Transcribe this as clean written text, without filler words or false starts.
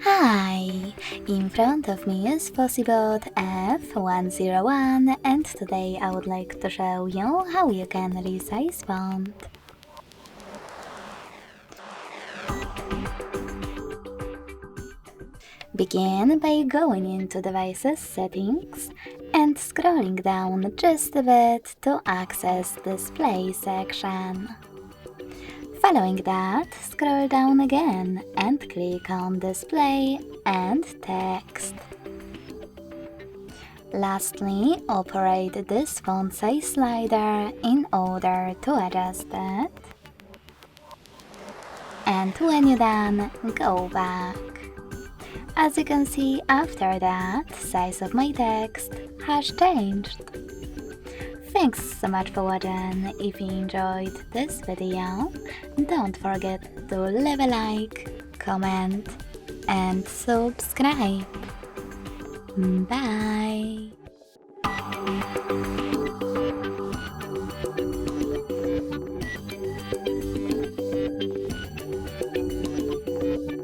Hi! In front of me is FOSSIBOT F101 and today I would like to show you how you can resize font. Begin by going into Devices Settings and scrolling down just a bit to access Display section. Following that, scroll down again and click on Display and Text. Lastly, operate this font size slider in order to adjust it. And when you're done, go back. As you can see, after that, size of my text has changed. Thanks so much for watching. If you enjoyed this video, don't forget to leave a like, comment and subscribe. Bye!